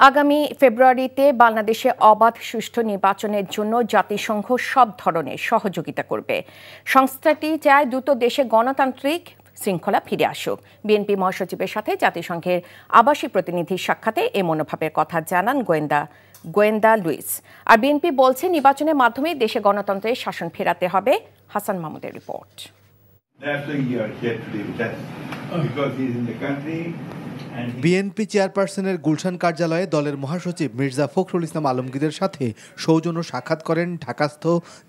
আগামী ফেব্রুয়ারিতে বাংলাদেশে অবাধ সুষ্ঠু নির্বাচনের জন্য জাতিসংঘ সব ধরনের সহযোগিতা করবে। সংস্থাটি চায় দ্রুত দেশে গণতান্ত্রিক শৃঙ্খলা ফিরে আসুক। বিএনপি মহাসচিবের সাথে জাতিসংঘের আবাসিক প্রতিনিধির সাক্ষাতে এ মনোভাবের কথা জানান গোয়েন্দা লুইস। আর বিএনপি বলছে নির্বাচনের মাধ্যমে দেশে গণতন্ত্রের শাসন ফেরাতে হবে। হাসান মাহমুদের রিপোর্ট। বিএনপি চেয়ারপারসনের গুলশান কার্যালয়ে দলের মহাসচিব মির্জা ফখরুল ইসলাম আলমগীরের সাথে সৌজন্য সাক্ষাৎ করেন ঢাকাস্থ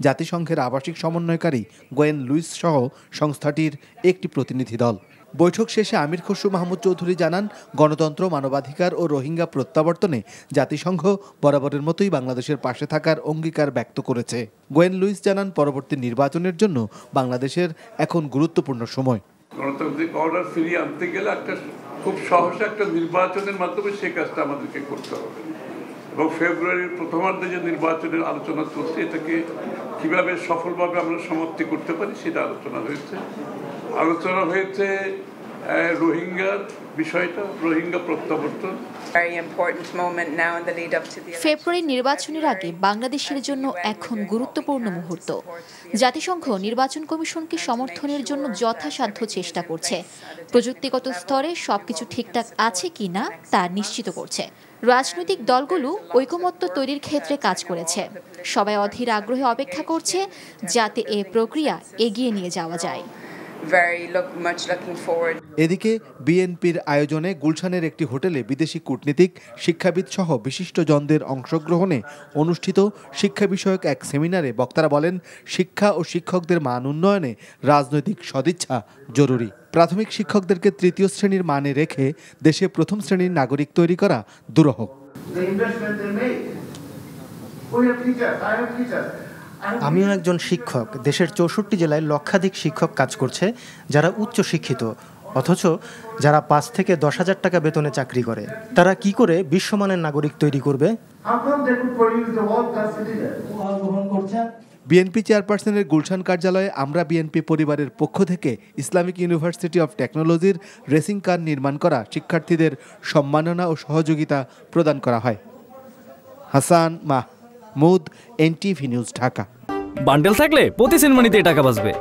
জাতিসংঘের আবাসিক সমন্বয়কারী গোয়েন্দা লুইস সহ সংস্থাটির একটি প্রতিনিধি দল। বৈঠক শেষে আমির খসরু মাহমুদ চৌধুরী জানান, গণতন্ত্র, মানবাধিকার ও রোহিঙ্গা প্রত্যাবর্তনে জাতিসংঘ বরাবরের মতোই বাংলাদেশের পাশে থাকার অঙ্গীকার ব্যক্ত করেছে। গোয়েন্দা লুইস জানান, পরবর্তী নির্বাচনের জন্য বাংলাদেশের এখন গুরুত্বপূর্ণ সময়। গণতান্ত্রিক অর্ডার ফিরিয়ে আনতে গেলে একটা খুব সহসা একটা নির্বাচনের মাধ্যমে সেই কাজটা আমাদেরকে করতে হবে এবং ফেব্রুয়ারির প্রথমার্ধে যে নির্বাচনের আলোচনা চলছে এটাকে কিভাবে সফলভাবে আমরা সমাপ্তি করতে পারি সেটা আলোচনা হয়েছে রোহিঙ্গার বিষয়টা, রোহিঙ্গা প্রত্যাবর্তন। ফেব্রুয়ারি নির্বাচনের আগে বাংলাদেশের জন্য এখন গুরুত্বপূর্ণ মুহূর্ত। জাতিসংঘ নির্বাচন কমিশনকে সমর্থনের জন্য যথাসাধ্য চেষ্টা করছে। প্রযুক্তিগত স্তরে সবকিছু ঠিকঠাক আছে কিনা তা নিশ্চিত করছে। রাজনৈতিক দলগুলো ঐকমত্য তৈরির ক্ষেত্রে কাজ করেছে। সবাই অধীর আগ্রহে অপেক্ষা করছে যাতে এ প্রক্রিয়া এগিয়ে নিয়ে যাওয়া যায়। এদিকে বিএনপির আয়োজনে গুলশানের একটি হোটেলে বিদেশি কূটনীতিক, শিক্ষাবিদ সহ বিশিষ্টজনদের অংশগ্রহণে অনুষ্ঠিত শিক্ষা বিষয়ক এক সেমিনারে বক্তারা বলেন, শিক্ষা ও শিক্ষকদের মান উন্নয়নে রাজনৈতিক সদিচ্ছা জরুরি। প্রাথমিক শিক্ষকদেরকে তৃতীয় শ্রেণীর মানে রেখে দেশে প্রথম শ্রেণীর নাগরিক তৈরি করা দুরূহ। আমিও একজন শিক্ষক। দেশের 64 জেলায় লক্ষাধিক শিক্ষক কাজ করছে যারা উচ্চ শিক্ষিত, অথচ যারা 5 থেকে 10,000 টাকা বেতনে চাকরি করে। তারা কি করে বিশ্বমানের নাগরিক তৈরি করবে? বিএনপি চেয়ারপারসনের গুলশান কার্যালয়ে আমরা বিএনপি পরিবারের পক্ষ থেকে ইসলামিক ইউনিভার্সিটি অব টেকনোলজির রেসিং কার নির্মাণ করা শিক্ষার্থীদের সম্মাননা ও সহযোগিতা প্রদান করা হয়। Hasan Mahmud, NTV news, Dhaka. Bundle থাকলে প্রতি সেনমানিতে টাকা বাঁচবে।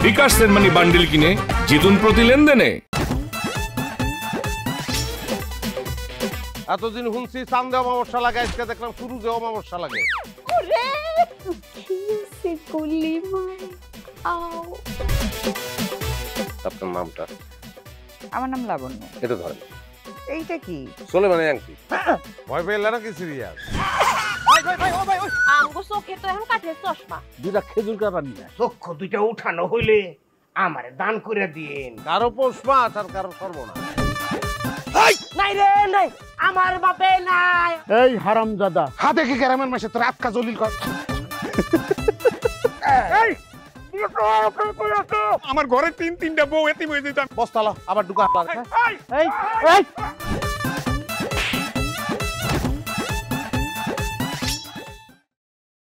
বিকাশ সেনমানি বান্ডেল কিনে জিতুন প্রতি লেনদেনে। এতদিন শুনছি চান্দে অমাবস্যা লাগে, আজকে দেখলাম শুরুতে অমাবস্যা লাগে। আপনার নামটা? আমার নাম লাবণ্য। এটা ধরেন। এইটা কি? চলে মানে আংটি। ভয় পেলে নাকি সিরিয়াস? দুটা খেজুর কাটা নিয়ে চক্ষু দুইটা উঠানো হইলে আমারে দান করে দিন। কারো পৌষ মাস আর কারো সর্বনাশ। নাই রে নাই, আমার বাপে নাই। এই হারামজাদা, হাতে কি গ্রামের মাসে তোর আটকা জলিল কর। আমার ঘরে তিনটা বউ এতিম হয়ে যেতাম। বস্তালা আবার ঢুকা।